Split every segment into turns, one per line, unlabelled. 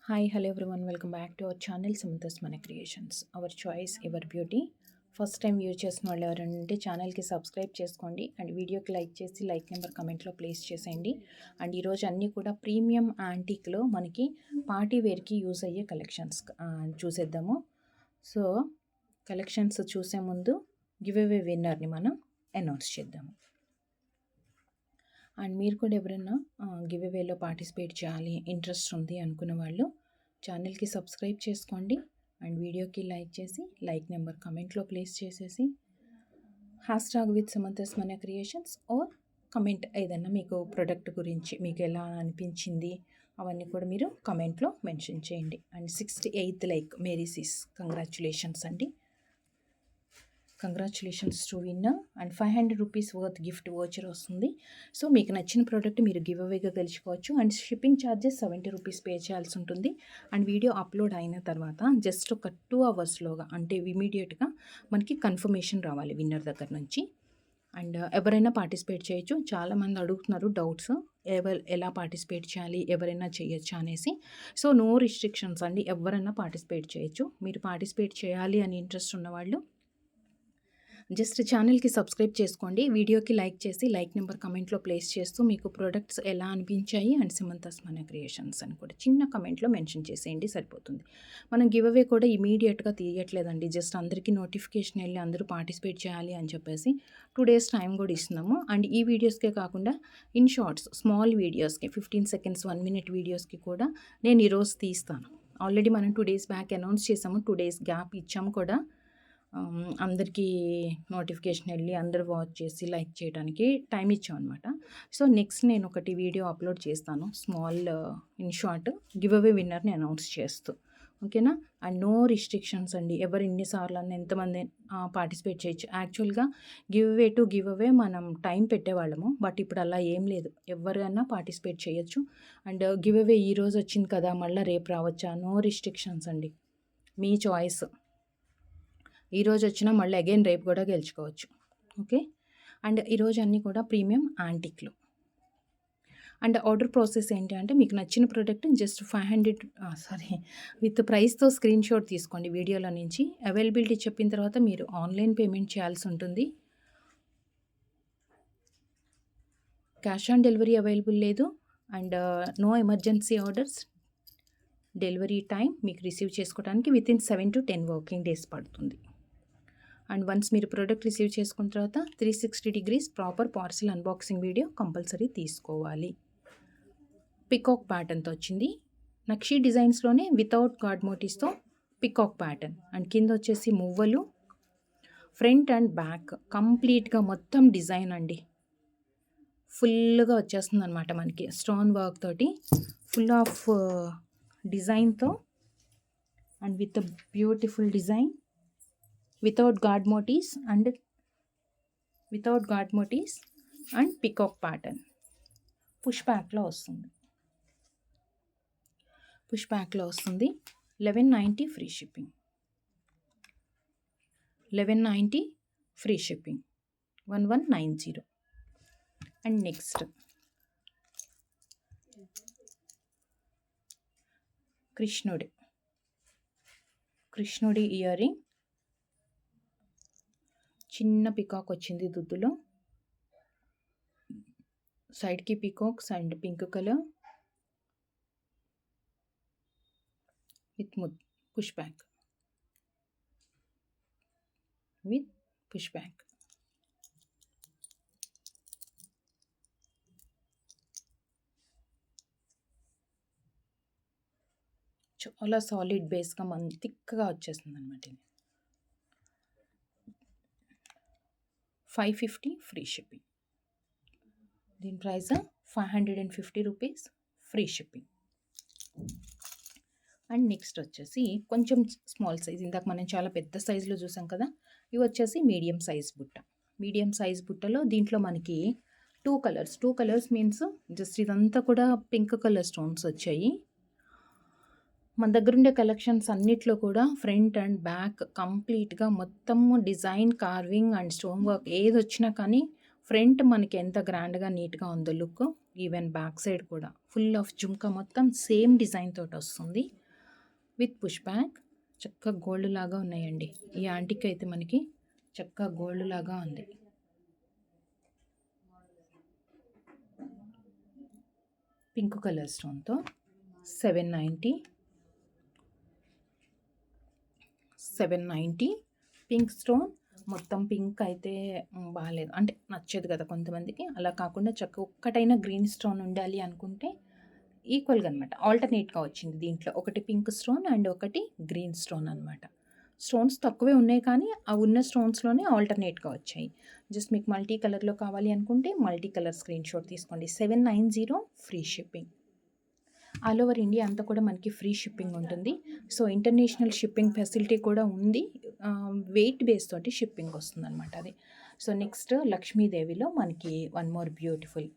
Hi, hello everyone. Welcome back to our channel Samantha's Money Creations. Our choice, our beauty. First time view చేసిన వాళ్ళు ఎవరంటే ఛానల్కి subscribe చేసుకోండి and వీడియోకి like చేసి లైక్ నెంబర్ కమెంట్లో ప్లేస్ చేసేయండి. అండ్ ఈరోజు అన్నీ కూడా ప్రీమియం యాంటిక్లో మనకి పార్టీ వేర్కి యూజ్ అయ్యే కలెక్షన్స్ చూసేద్దాము. సో కలెక్షన్స్ చూసే ముందు గివ్ అవే విన్నర్ని మనం అనౌన్స్ చేద్దాము. అండ్ మీరు కూడా ఎవరైనా గివ్ అవేలో పార్టిసిపేట్ చేయాలి ఇంట్రెస్ట్ ఉంది అనుకున్న వాళ్ళు ఛానల్కి సబ్స్క్రైబ్ చేసుకోండి అండ్ వీడియోకి లైక్ చేసి లైక్ నెంబర్ కమెంట్లో ప్లేస్ చేసేసి hashtag with Samantha's money creations or comment ఏదన్నా మీకు ప్రోడక్ట్ గురించి మీకు ఎలా అనిపించింది అవన్నీ కూడా మీరు కమెంట్లో మెన్షన్ చేయండి. And 68th like Mary sis congratulations అండి. Congratulations to winner and 500 rupees worth gift voucher వస్తుంది. సో మీకు నచ్చిన ప్రోడక్ట్ మీరు గివ్ అవేగా గెలుచుకోవచ్చు. And shipping charges 70 rupees pay చేయాల్సి ఉంటుంది. అండ్ వీడియో అప్లోడ్ అయిన తర్వాత జస్ట్ ఒక 2 అవర్స్లోగా అంటే ఇమీడియట్గా మనకి కన్ఫర్మేషన్ రావాలి విన్నర్ దగ్గర నుంచి. అండ్ ఎవరైనా పార్టిసిపేట్ చేయొచ్చు. చాలామంది అడుగుతున్నారు డౌట్స్ ఎలా పార్టిసిపేట్ చేయాలి ఎవరైనా చేయొచ్చా అనేసి. సో నో రిస్ట్రిక్షన్స్ అండి, ఎవరైనా పార్టిసిపేట్ చేయొచ్చు. మీరు పార్టిసిపేట్ చేయాలి అని ఇంట్రెస్ట్ ఉన్నవాళ్ళు జస్ట్ ఛానల్కి సబ్స్క్రైబ్ చేసుకోండి, వీడియోకి లైక్ చేసి లైక్ నెంబర్ కమెంట్లో ప్లేస్ చేస్తూ మీకు ప్రోడక్ట్స్ ఎలా అనిపించాయి అండ్ సమంతస్ మనీ క్రియేషన్స్ అని కూడా చిన్న కమెంట్లో మెన్షన్ చేసేయండి సరిపోతుంది. మనం గివ్ అవే కూడా ఇమీడియట్గా తీయట్లేదండి, జస్ట్ అందరికీ నోటిఫికేషన్ వెళ్ళి అందరూ పార్టిసిపేట్ చేయాలి అని చెప్పేసి 2 days టైం కూడా ఇస్తున్నాము. అండ్ ఈ వీడియోస్కే కాకుండా ఇన్ షార్ట్స్ స్మాల్ వీడియోస్కి 15 seconds 1 minute వీడియోస్కి కూడా నేను ఈరోజు తీస్తాను. ఆల్రెడీ మనం 2 days బ్యాక్ అనౌన్స్ చేసాము, 2 days గ్యాప్ ఇచ్చాము కూడా. అందరికీ నోటిఫికేషన్ వెళ్ళి అందరూ వాచ్ చేసి లైక్ చేయడానికి టైం ఇచ్చాం అనమాట. సో నెక్స్ట్ నేను ఒకటి వీడియో అప్లోడ్ చేస్తాను small in short give away విన్నర్ని అనౌన్స్ చేస్తూ, ఓకేనా. అండ్ నో రిస్ట్రిక్షన్స్ అండి, ఎవరు ఎన్నిసార్లు అన్న ఎంతమంది పార్టిసిపేట్ చేయొచ్చు. యాక్చువల్గా give away to give away మనం టైం పెట్టేవాళ్ళము, బట్ ఇప్పుడు అలా ఏం లేదు, ఎవరైనా పార్టిసిపేట్ చేయొచ్చు. అండ్ గివ్ అవే ఈరోజు వచ్చింది కదా మళ్ళీ రేపు రావచ్చా, నో రిస్ట్రిక్షన్స్ అండి, మీ చాయిస్. ఈరోజు వచ్చినా మళ్ళీ అగైన్ రేపు కూడా గెలుచుకోవచ్చు, ఓకే. అండ్ ఈరోజు అన్నీ కూడా ప్రీమియం యాంటిక్లు. అండ్ ఆర్డర్ ప్రాసెస్ ఏంటి అంటే మీకు నచ్చిన ప్రోడక్ట్ జస్ట్ 500 విత్ ప్రైస్తో స్క్రీన్ షాట్ తీసుకోండి వీడియోలో నుంచి. అవైలబిలిటీ చెప్పిన తర్వాత మీరు ఆన్లైన్ పేమెంట్ చేయాల్సి ఉంటుంది. క్యాష్ ఆన్ డెలివరీ అవైలబుల్ లేదు. And no emergency orders. Delivery time మీకు రిసీవ్ చేసుకోవడానికి వితిన్ 7 to 10 వర్కింగ్ డేస్ పడుతుంది. అండ్ వన్స్ మీరు ప్రోడక్ట్ రిసీవ్ చేసుకున్న తర్వాత 360 degrees proper parcel unboxing video compulsory తీసుకోవాలి. పికాక్ ప్యాటర్న్తో వచ్చింది, నక్షీ డిజైన్స్లోనే వితౌట్ గాడ్ మోటివ్స్తో పికాక్ ప్యాటర్న్. అండ్ కింద వచ్చేసి మువ్వలు, ఫ్రంట్ అండ్ బ్యాక్ కంప్లీట్గా మొత్తం డిజైన్ అండి, ఫుల్గా వచ్చేస్తుంది అనమాట మనకి స్టోన్ వర్క్ తోటి ఫుల్ ఆఫ్ డిజైన్తో and with beautiful design without god motifs and peacock pattern. Push బ్యాక్లో వస్తుంది, 1190 ఫ్రీ షిప్పింగ్, 1190 అండ్ నెక్స్ట్ కృష్ణుడి ఇయర్ రింగ్, చిన్న పికాక్ వచ్చింది దుద్దులో, సైడ్కి peacocks and pink colour with push back చాలా సాలిడ్ బేస్గా మన థిక్గా వచ్చేస్తుంది అనమాట. 550 ఫ్రీ షిప్పింగ్, దీని price 550 rupees free shipping. And next వచ్చేసి కొంచెం స్మాల్ సైజ్, ఇందాక మనం చాలా పెద్ద సైజులో చూసాం కదా, ఇవి వచ్చేసి మీడియం సైజ్ బుట్టలో దీంట్లో మనకి 2 కలర్స్ మీన్స్ జస్ట్ ఇదంతా కూడా పింక్ కలర్ స్టోన్స్ వచ్చాయి. మన దగ్గర ఉండే కలెక్షన్స్ అన్నిట్లో కూడా ఫ్రంట్ అండ్ బ్యాక్ కంప్లీట్గా మొత్తము design carving and stone work ఏది వచ్చినా కానీ ఫ్రంట్ మనకి ఎంత గ్రాండ్గా నీట్గా ఉందో లుక్, ఈవెన్ బ్యాక్ సైడ్ కూడా ఫుల్ ఆఫ్ జుమ్కా మొత్తం సేమ్ డిజైన్ తోటి వస్తుంది విత్ పుష్ బ్యాక్. చక్కగా గోల్డ్ లాగా ఉన్నాయండి. ఈ ఆంటీకి అయితే మనకి చక్కగా గోల్డ్ లాగా ఉంది. పింక్ కలర్ స్టోన్తో 790 పింక్ స్టోన్. మొత్తం పింక్ అయితే బాగాలేదు, అంటే నచ్చదు కదా కొంతమందికి. అలా కాకుండా చక్కగా ఒక్కటైనా గ్రీన్ స్టోన్ ఉండాలి అనుకుంటే ఈక్వల్గా అనమాట, ఆల్టర్నేట్గా వచ్చింది. దీంట్లో ఒకటి పింక్ స్టోన్ అండ్ ఒకటి గ్రీన్ స్టోన్ అనమాట. స్టోన్స్ తక్కువే ఉన్నాయి కానీ ఆ ఉన్న స్టోన్స్లోనే ఆల్టర్నేట్గా వచ్చాయి. జస్ట్ మీకు మల్టీ కలర్లో కావాలి అనుకుంటే మల్టీ కలర్ స్క్రీన్ షాట్ తీసుకోండి. 790 free shipping. All over India అంతా కూడా మనకి ఫ్రీ షిప్పింగ్ ఉంటుంది. సో ఇంటర్నేషనల్ షిప్పింగ్ ఫెసిలిటీ కూడా ఉంది. వెయిట్ బేస్ తోటి షిప్పింగ్ వస్తుంది అనమాట అది. సో నెక్స్ట్ లక్ష్మీదేవిలో మనకి వన్ మోర్ బ్యూటిఫుల్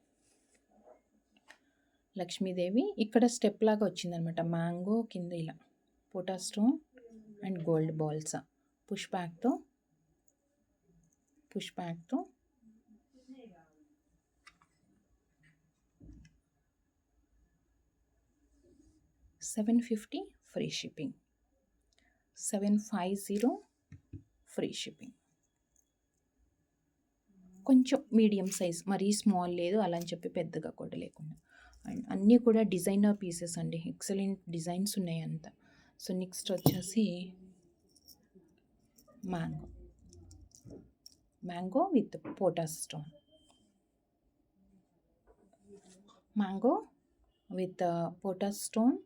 లక్ష్మీదేవి. ఇక్కడ స్టెప్ లాగా వచ్చిందనమాట. మ్యాంగో కింద ఇలా పోటా stone and gold balls push బ్యాక్తో 750 ఫ్రీ షిప్పింగ్. 750 free shipping. కొంచెం మీడియం సైజ్, మరీ స్మాల్ లేదు అలా అని చెప్పి పెద్దగా కూడా లేకుండా. అండ్ అన్నీ కూడా డిజైనర్ పీసెస్ అండి, ఎక్సలెంట్ డిజైన్స్ ఉన్నాయి అంతా. సో నెక్స్ట్ వచ్చేసి మ్యాంగో విత్ పోటా స్టోన్. మ్యాంగో విత్ పోటా stone,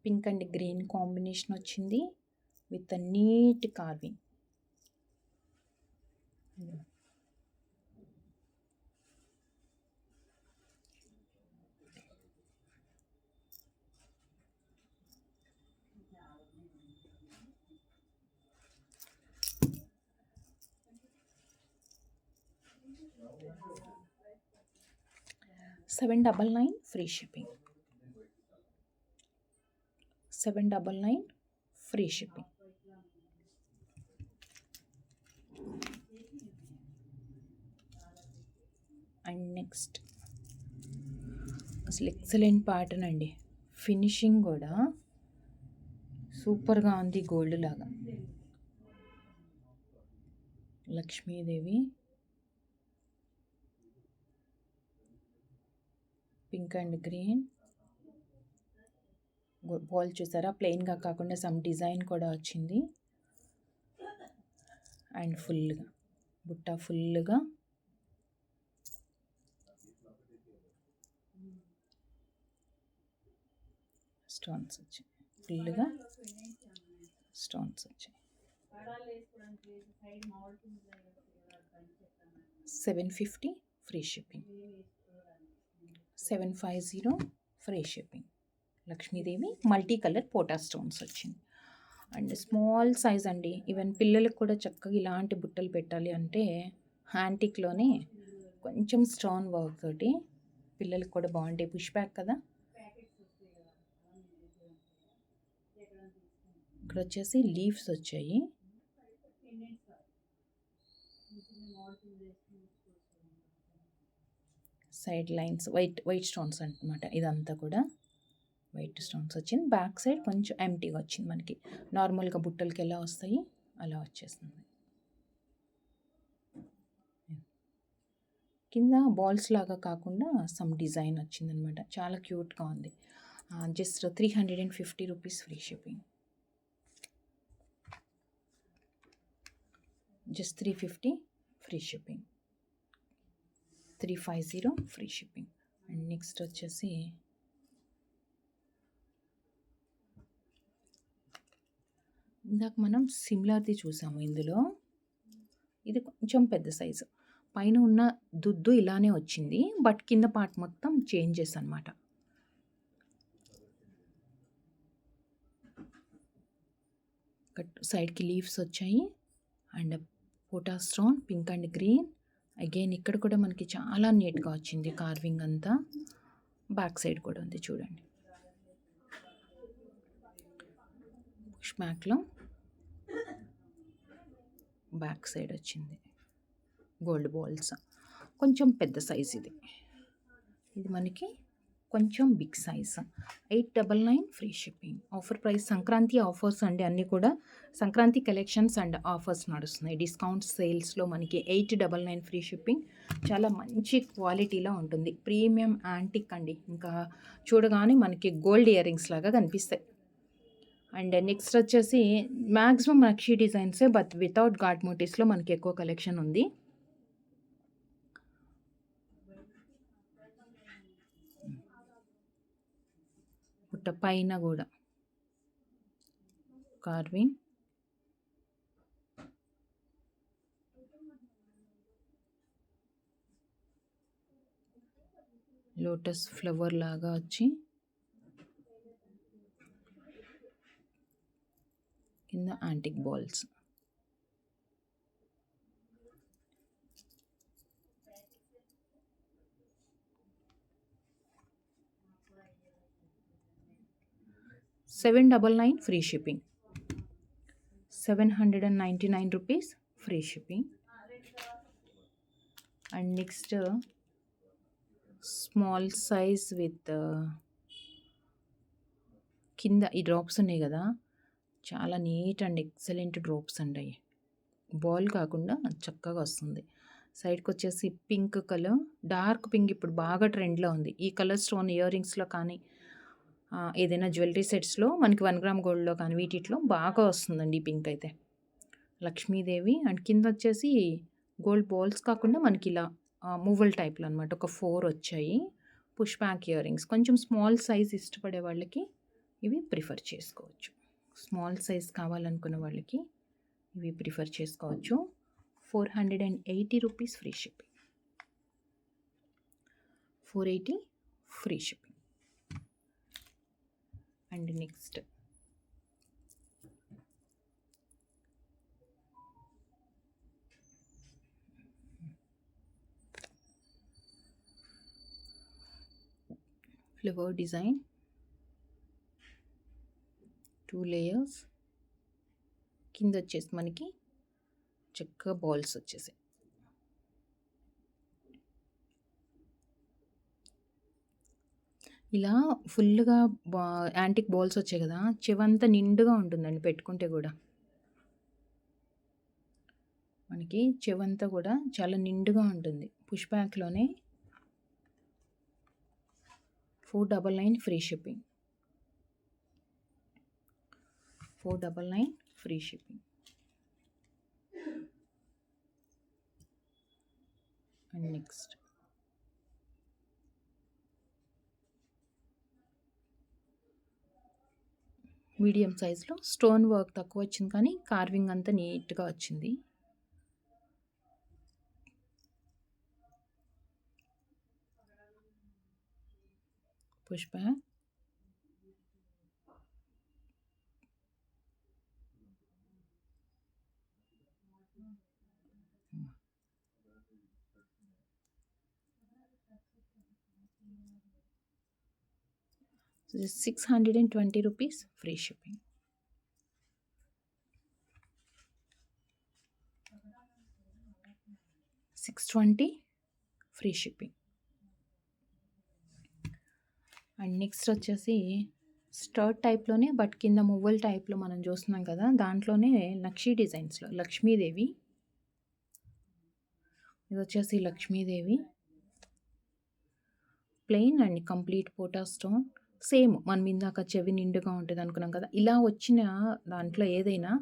pink and green combination వచ్చింది with neat carving. $799 free shipping. 799 free shipping. And next అసలు ఎక్సలెంట్ ప్యాటర్న్ అండి, ఫినిషింగ్ కూడా సూపర్గా ఉంది, గోల్డ్ లాగా. Lakshmidevi pink and green ball చూసారా, ప్లెయిన్గా కాకుండా సమ్ డిజైన్ కూడా వచ్చింది. అండ్ ఫుల్గా బుట్ట ఫుల్గా స్టోన్స్ వచ్చాయి, ఫుల్గా స్టోన్స్ వచ్చాయి. 750 free shipping. 750 free shipping. Lakshmidevi multi colour పోటా స్టోన్స్ వచ్చింది. అండ్ స్మాల్ సైజ్ అండి, ఈవెన్ పిల్లలకు కూడా చక్కగా ఇలాంటి బుట్టలు పెట్టాలి అంటే యాంటిక్లోనే కొంచెం స్టోన్ వర్క్ తోటి పిల్లలకు కూడా బాగుంటాయి. పుష్ బ్యాక్ కదా. ఇక్కడ వచ్చేసి లీవ్స్ వచ్చాయి, సైడ్ లైన్స్ వైట్ స్టోన్స్ అనమాట. ఇదంతా కూడా వైట్ స్టోన్స్ వచ్చింది. బ్యాక్ సైడ్ కొంచెం ఎంటీగా వచ్చింది మనకి, నార్మల్గా బుట్టలకి ఎలా వస్తాయి అలా వచ్చేస్తుంది. కింద బాల్స్ లాగా కాకుండా సమ్ డిజైన్ వచ్చిందనమాట, చాలా క్యూట్గా ఉంది. Just 350 rupees free shipping. Just 350 free shipping. 350 free shipping. And next వచ్చేసి ఇందాక మనం సిమిలర్ది చూసాము, ఇందులో ఇది కొంచెం పెద్ద సైజు. పైన ఉన్న దుద్దు ఇలానే వచ్చింది, బట్ కింద పార్ట్ మొత్తం చేంజెస్ అనమాట. సైడ్కి లీవ్స్ వచ్చాయి అండ్ పోటా stone pink and green. Again ఇక్కడ కూడా మనకి చాలా నీట్గా వచ్చింది కార్వింగ్ అంతా. బ్యాక్ సైడ్ కూడా ఉంది చూడండి, పుష్ బ్యాక్లో బ్యాక్ సైడ్ వచ్చింది గోల్డ్ బాల్స్. కొంచెం పెద్ద సైజ్ ఇది మనకి కొంచెం big size 899 free shipping. Offer price Sankranti offers అండి, అన్నీ కూడా సంక్రాంతి కలెక్షన్స్ అండ్ ఆఫర్స్ నడుస్తున్నాయి. డిస్కౌంట్ సేల్స్లో మనకి 899 ఫ్రీ షిప్పింగ్. చాలా మంచి క్వాలిటీలో ఉంటుంది, ప్రీమియం యాంటిక్ అండి. ఇంకా చూడగానే మనకి గోల్డ్ ఇయర్ రింగ్స్ లాగా కనిపిస్తాయి. అండ్ నెక్స్ట్ వచ్చేసి మ్యాక్సిమం నక్షి డిజైన్సే, బట్ వితౌట్ గాడ్ మోటివ్స్లో మనకి ఎక్కువ కలెక్షన్ ఉంది. పుట్ట పైన కూడా కార్వింగ్, లోటస్ ఫ్లవర్ లాగా వచ్చి కింద antique balls. $799 free shipping. 799 rupees free shipping. And next small size with కింద ఈ డ్రాప్స్ ఉన్నాయి కదా, చాలా నీట్ అండ్ ఎక్సలెంట్ డ్రాప్స్ అండి. బాల్ కాకుండా చక్కగా వస్తుంది. సైడ్కి వచ్చేసి పింక్ కలర్, డార్క్ పింక్ ఇప్పుడు బాగా ట్రెండ్లో ఉంది. ఈ కలర్ స్టోన్ ఇయర్ రింగ్స్లో కానీ ఏదైనా జ్యువెలరీ సెట్స్లో మనకి 1 గ్రామ్ గోల్డ్లో కానీ వీటిలో బాగా వస్తుందండి ఈ పింక్ అయితే. లక్ష్మీదేవి అండ్ కింద వచ్చేసి గోల్డ్ బాల్స్ కాకుండా మనకి ఇలా మూవల్ టైప్లో అనమాట, ఒక 4 వచ్చాయి. Push back ear rings. కొంచెం స్మాల్ సైజ్ ఇష్టపడే వాళ్ళకి ఇవి ప్రిఫర్ చేసుకోవచ్చు. స్మాల్ సైజ్ కావాలనుకున్న వాళ్ళకి ఇవి ప్రిఫర్ చేసుకోవచ్చు. 480 rupees free shipping. 480 free shipping. And next flower design, 2 layers. కింద వచ్చేసి మనకి చక్కగా బాల్స్ వచ్చేసాయి. ఇలా ఫుల్గా యాంటిక్ బాల్స్ వచ్చాయి కదా, చెవంతా నిండుగా ఉంటుందండి పెట్టుకుంటే కూడా. మనకి చెవంతా కూడా చాలా నిండుగా ఉంటుంది. పుష్ బ్యాక్లోనే 499 free shipping. 499 free shipping. And next medium సైజ్లో స్టోన్ వర్క్ తక్కువ వచ్చింది కానీ కార్వింగ్ అంతా నీట్గా వచ్చింది. Push back, this is 620 rupees free shipping. $620 free shipping. And next వచ్చేసి స్టర్ట్ టైప్లోనే బట్ కింద మువ్వల్ టైప్లో మనం చూస్తున్నాం కదా, దాంట్లోనే నక్షి డిజైన్స్లో లక్ష్మీదేవి. ఇది వచ్చేసి లక్ష్మీదేవి ప్లెయిన్ అండ్ కంప్లీట్ పోటా స్టోన్. సేమ్ మనం ఇందాక చెవి నిండుగా ఉంటుంది అనుకున్నాం కదా, ఇలా వచ్చిన దాంట్లో ఏదైనా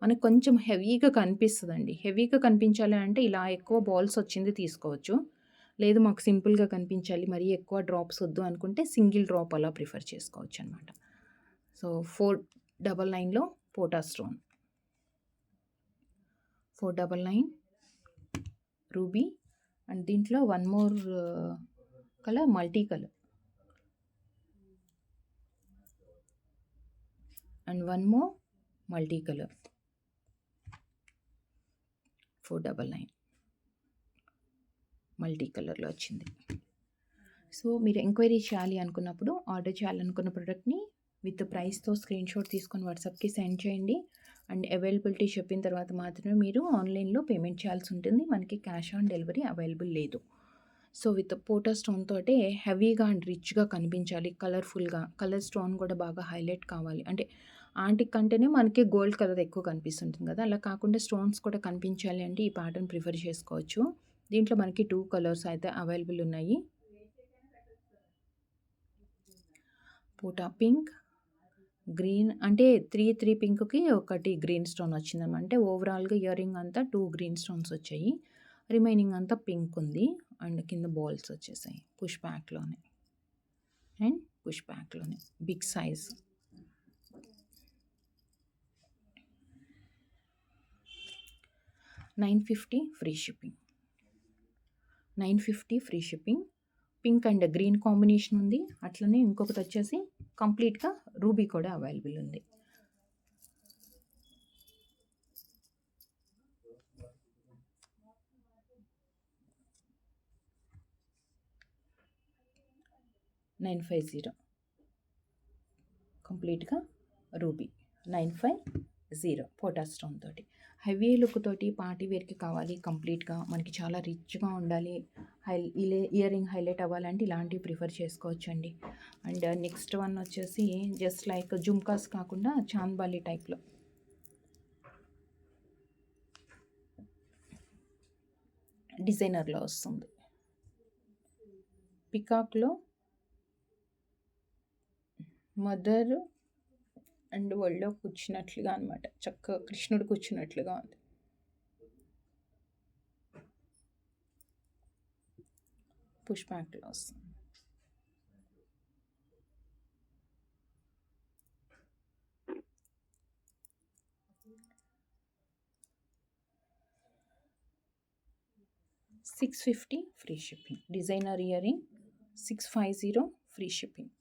మనకు కొంచెం హెవీగా కనిపిస్తుందండి. హెవీగా కనిపించాలి అంటే ఇలా ఎక్కువ బాల్స్ వచ్చింది తీసుకోవచ్చు. లేదు మాకు సింపుల్గా కనిపించాలి, మరీ ఎక్కువ డ్రాప్స్ వద్దు అనుకుంటే సింగిల్ డ్రాప్ అలా ప్రిఫర్ చేసుకోవచ్చు అనమాట. సో 499లో పోటా స్టోన్, 499 రూబీ. అండ్ దీంట్లో one more colour, multi colour and one more multi colour. 499 multi కలర్లో వచ్చింది. సో మీరు ఎంక్వైరీ చేయాలి అనుకున్నప్పుడు, ఆర్డర్ చేయాలనుకున్న ప్రోడక్ట్ని విత్ ప్రైస్తో స్క్రీన్ షాట్ తీసుకొని వాట్సాప్కి సెండ్ చేయండి. అండ్ అవైలబిలిటీ చెప్పిన తర్వాత మాత్రమే మీరు ఆన్లైన్లో పేమెంట్ చేయాల్సి ఉంటుంది. మనకి క్యాష్ ఆన్ డెలివరీ అవైలబుల్ లేదు. సో విత్ పోటా స్టోన్ తోటే హెవీగా అండ్ రిచ్గా కనిపించాలి, కలర్ఫుల్గా. కలర్ స్టోన్ కూడా బాగా హైలైట్ కావాలి. అంటే ఆంటిక్ కంటేనే మనకి గోల్డ్ కలర్ ఎక్కువ కనిపిస్తుంటుంది కదా, అలా కాకుండా స్టోన్స్ కూడా కనిపించాలి అంటే ఈ ప్యాటర్న్ ప్రిఫర్ చేసుకోవచ్చు. దీంట్లో మనకి 2 కలర్స్ అయితే అవైలబుల్ ఉన్నాయి. పోటా పింక్, గ్రీన్, అంటే 3 పింక్కి ఒకటి గ్రీన్ స్టోన్ వచ్చిందన్నమాట. అంటే ఓవరాల్గా ఇయర్ రింగ్ అంతా 2 గ్రీన్ స్టోన్స్ వచ్చాయి, రిమైనింగ్ అంతా పింక్ ఉంది. అండ్ కింద బాల్స్ వచ్చేసాయి పుష్ బ్యాక్లోనే, అండ్ పుష్ బ్యాక్లోనే big size. 950 free shipping. 950 free shipping. Pink and green combination ఉంది. అట్లనే ఇంకొకటి వచ్చేసి కంప్లీట్గా రూబీ కూడా అవైలబుల్ ఉంది. $950 కంప్లీట్గా రూబీ. 950 పోటా స్టోన్ తోటి, హెవీ లుక్ తోటి పార్టీ వేర్కి కావాలి కంప్లీట్గా, మనకి చాలా రిచ్గా ఉండాలి, ఇయర్ రింగ్ హైలైట్ అవ్వాలంటే ఇలాంటివి ప్రిఫర్ చేసుకోవచ్చండి. అండ్ నెక్స్ట్ వన్ వచ్చేసి జస్ట్ లైక్ జుమ్కాస్ కాకుండా చాంద్బాలి టైప్లో, డిజైనర్లో వస్తుంది. పికాక్లో మదర్ అండ్ ఒళ్ళో కూర్చున్నట్లుగా అనమాట, చక్కగా కృష్ణుడు కూర్చున్నట్లుగా ఉంది. పుష్ బ్యాక్లో వస్తుంది. $650 free shipping. Designer ear ring 650 free shipping.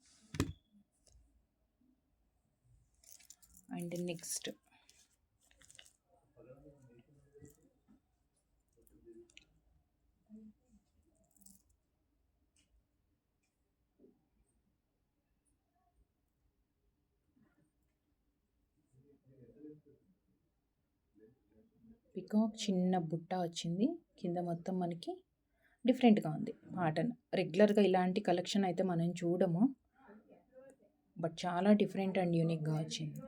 And next peacock చిన్న బుట్ట వచ్చింది, కింద మొత్తం మనకి డిఫరెంట్గా ఉంది ప్యాటర్న్. రెగ్యులర్గా ఇలాంటి కలెక్షన్ అయితే మనం చూడము, బట్ చాలా డిఫరెంట్ అండ్ యూనిక్గా వచ్చింది.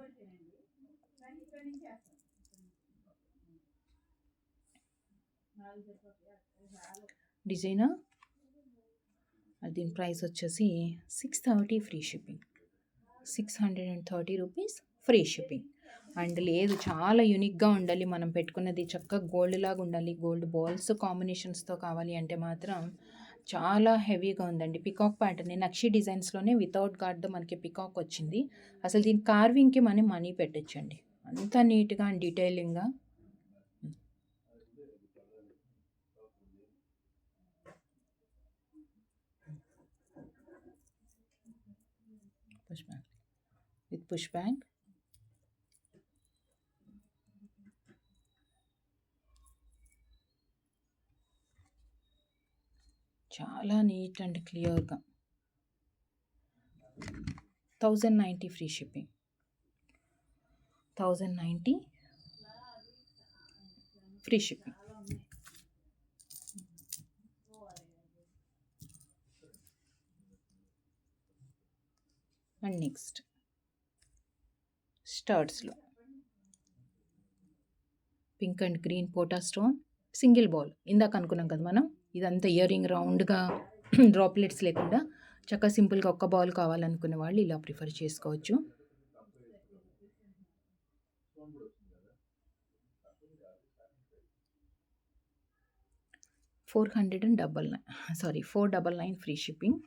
డిజైనర్, దీని ప్రైస్ వచ్చేసి 630 free shipping. 630 rupees free shipping. And లేదు, చాలా యూనిక్గా ఉండాలి, మనం పెట్టుకున్నది చక్కగా గోల్డ్ లాగా ఉండాలి, గోల్డ్ బాల్స్ కాంబినేషన్స్తో కావాలి అంటే మాత్రం చాలా హెవీగా ఉందండి. పికాక్ ప్యాటర్న్ నక్షి డిజైన్స్లోనే వితౌట్ గార్డ్తో మనకి పికాక్ వచ్చింది. అసలు దీని కార్వింగ్కి మనం మనీ పెట్టచ్చండి, అంత నీట్గా అండ్ డీటెయిలింగ్గా. Push back with push back. చాలా నీట్ అండ్ క్లియర్గా. 1090 free shipping. 1090 free shipping. And next స్టర్ట్స్లో పింక్ అండ్ గ్రీన్ పోటా స్టోన్ సింగిల్ బాల్. ఇందాక అనుకున్నాం కదా మనం, ఇదంతా ఇయర్ రింగ్ రౌండ్గా డ్రాప్లెట్స్ లేకుండా చక్కగా సింపుల్గా ఒక్క బాల్ కావాలనుకునే వాళ్ళు ఇలా ప్రిఫర్ చేసుకోవచ్చు. $499 ఫ్రీ షిప్పింగ్.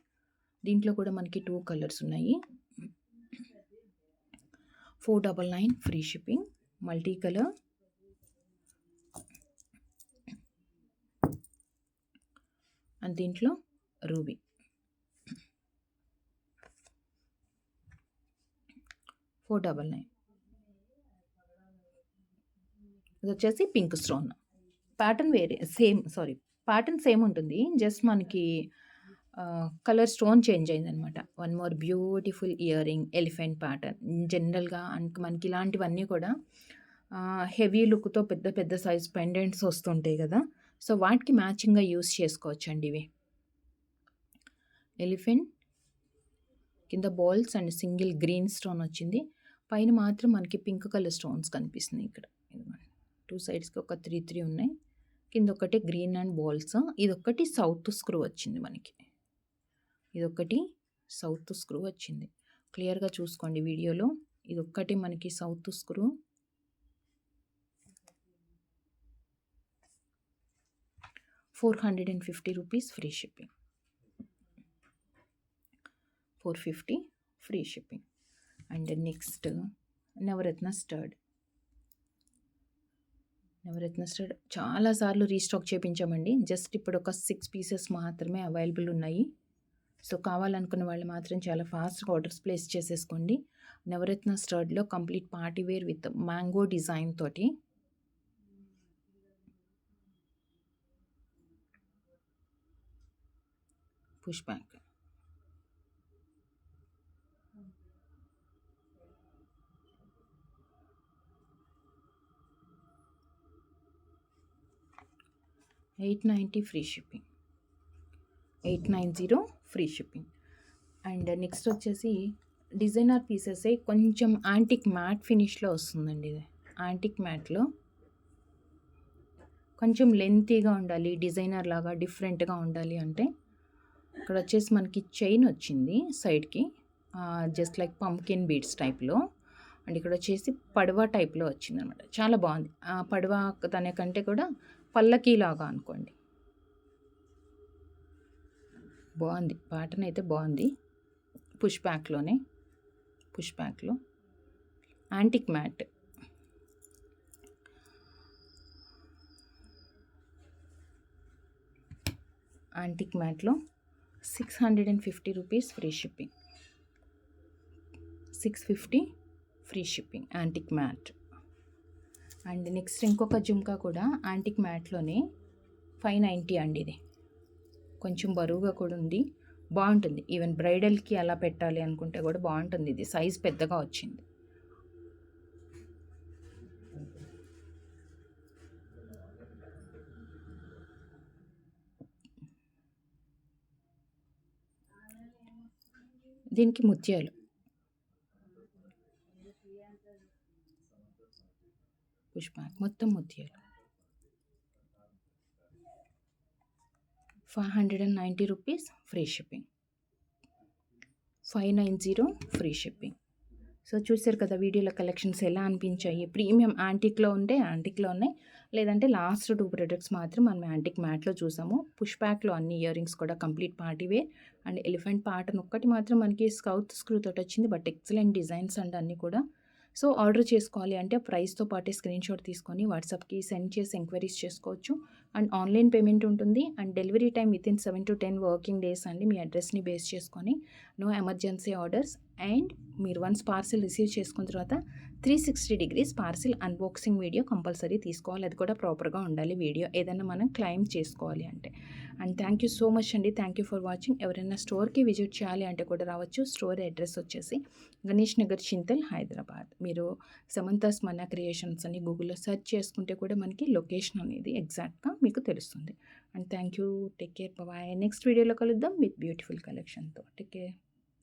దీంట్లో కూడా మనకి 2 కలర్స్ ఉన్నాయి. 499 free shipping, multi colour. And దీంట్లో రూబీ. $499. ఇది వచ్చేసి పింక్ స్టోన్. ప్యాటర్న్ వేరే ప్యాటర్న్ సేమ్ ఉంటుంది, జస్ట్ మనకి కలర్ స్టోన్ చేంజ్ అయిందనమాట. One more beautiful ear ring, elephant pattern. జనరల్గా మనకి ఇలాంటివన్నీ కూడా హెవీ లుక్తో పెద్ద పెద్ద సైజ్ పెండెంట్స్ వస్తుంటాయి కదా, సో వాటికి మ్యాచింగ్గా యూస్ చేసుకోవచ్చండి ఇవి. ఎలిఫెంట్, కింద balls and single green stone వచ్చింది. పైన మాత్రం మనకి పింక్ కలర్ స్టోన్స్ కనిపిస్తున్నాయి ఇక్కడ. 2 సైడ్స్కి ఒక 3 ఉన్నాయి. కింద ఒకటి గ్రీన్ అండ్ బాల్స్. ఇదొక్కటి సౌత్ స్క్రూ వచ్చింది మనకి. ఇదొక్కటి సౌత్ స్క్రూ వచ్చింది. క్లియర్గా చూసుకోండి వీడియోలో. ఇదొక్కటి మనకి south screw. ₹450 free shipping. 450 free shipping. And next navaratna stud. Navaratna stud చాలాసార్లు రీస్టాక్ చేయించామండి. జస్ట్ ఇప్పుడు ఒక 6 పీసెస్ మాత్రమే అవైలబుల్ ఉన్నాయి. సో కావాలనుకున్న వాళ్ళు మాత్రం చాలా ఫాస్ట్గా ఆర్డర్స్ ప్లేస్ చేసేసుకోండి. నవరత్న స్టర్డ్లో complete party wear with mango design తోటి. Push back. $890 free shipping. 890 free shipping. And next వచ్చేసి డిజైనర్ పీసెసే కొంచెం యాంటిక్ మ్యాట్ ఫినిష్లో వస్తుందండి. ఇది యాంటిక్ మ్యాట్లో కొంచెం లెంతీగా ఉండాలి, డిజైనర్ లాగా డిఫరెంట్గా ఉండాలి అంటే ఇక్కడ వచ్చేసి మనకి చైన్ వచ్చింది సైడ్కి, జస్ట్ లైక్ పంకిన్ బీడ్స్ టైప్లో. అండ్ ఇక్కడ వచ్చేసి పడవ టైప్లో వచ్చింది అనమాట. చాలా బాగుంది. పడవ దాని కంటే కూడా పల్లకీ లాగా అనుకోండి. బాగుంది, ప్యాటర్న్ అయితే బాగుంది. పుష్ బ్యాక్లో యాంటిక్ మ్యాట్. యాంటిక్ మ్యాట్లో ₹650 free shipping. 650 free shipping antique matte. And next ఇంకొక జుమ్కా కూడా యాంటిక్ మ్యాట్లోనే 590 అండి. ఇది కొంచెం బరువుగా కూడా ఉంది, బాగుంటుంది. ఈవెన్ బ్రైడల్కి అలా పెట్టాలి అనుకుంటే కూడా బాగుంటుంది. ఇది సైజ్ పెద్దగా వచ్చింది. దీనికి ముత్యాలు. పుష్ బ్యాక్ మొత్తం ముత్యాలు. ₹590 free shipping. 590 free shipping. So చూసారు కదా వీడియోలో కలెక్షన్స్ ఎలా అనిపించాయి. ప్రీమియం యాంటిక్లో ఉంటే యాంటిక్లో ఉన్నాయి, లేదంటే లాస్ట్ 2 ప్రొడక్ట్స్ మాత్రం మనం యాంటిక్ మ్యాట్లో చూసాము. పుష్ బ్యాక్లో అన్ని ఇయర్ రింగ్స్ కూడా complete party wear. And elephant pattern ఒక్కటి మాత్రం మనకి సౌత్ స్క్రూ తోటి వచ్చింది, బట్ ఎక్సలెంట్ డిజైన్స్ అండ్ అన్నీ కూడా. సో ఆర్డర్ చేసుకోవాలి అంటే ప్రైస్తో పాటే స్క్రీన్ షాట్ తీసుకొని వాట్సాప్కి సెండ్ చేసి ఎంక్వైరీస్ చేసుకోవచ్చు. అండ్ ఆన్లైన్ పేమెంట్ ఉంటుంది. And delivery time within 7 to 10 working days అండి. మీ అడ్రస్ని బేస్ చేసుకొని నో ఎమర్జెన్సీ ఆర్డర్స్. అండ్ మీరు వన్స్ పార్సిల్ రిసీవ్ చేసుకున్న తర్వాత 360 degrees parcel unboxing video compulsory తీసుకోవాలి. అది కూడా ప్రాపర్గా ఉండాలి వీడియో, ఏదైనా మనం క్లెయిమ్ చేసుకోవాలి అంటే. And thank you so much అండి. Thank you for watching. ఎవరైనా స్టోర్కి విజిట్ చేయాలి అంటే కూడా రావచ్చు. స్టోర్ అడ్రస్ వచ్చేసి గణేష్ నగర్, చింతల్, హైదరాబాద్. మీరు సమంతాస్ మన్నా క్రియేషన్స్ అని గూగుల్లో సెర్చ్ చేసుకుంటే కూడా మనకి లొకేషన్ అనేది ఎగ్జాక్ట్గా మీకు తెలుస్తుంది. And thank you. Take care. Bye. Next వీడియోలో కలుద్దాం విత్ బ్యూటిఫుల్ కలెక్షన్తో. Take care.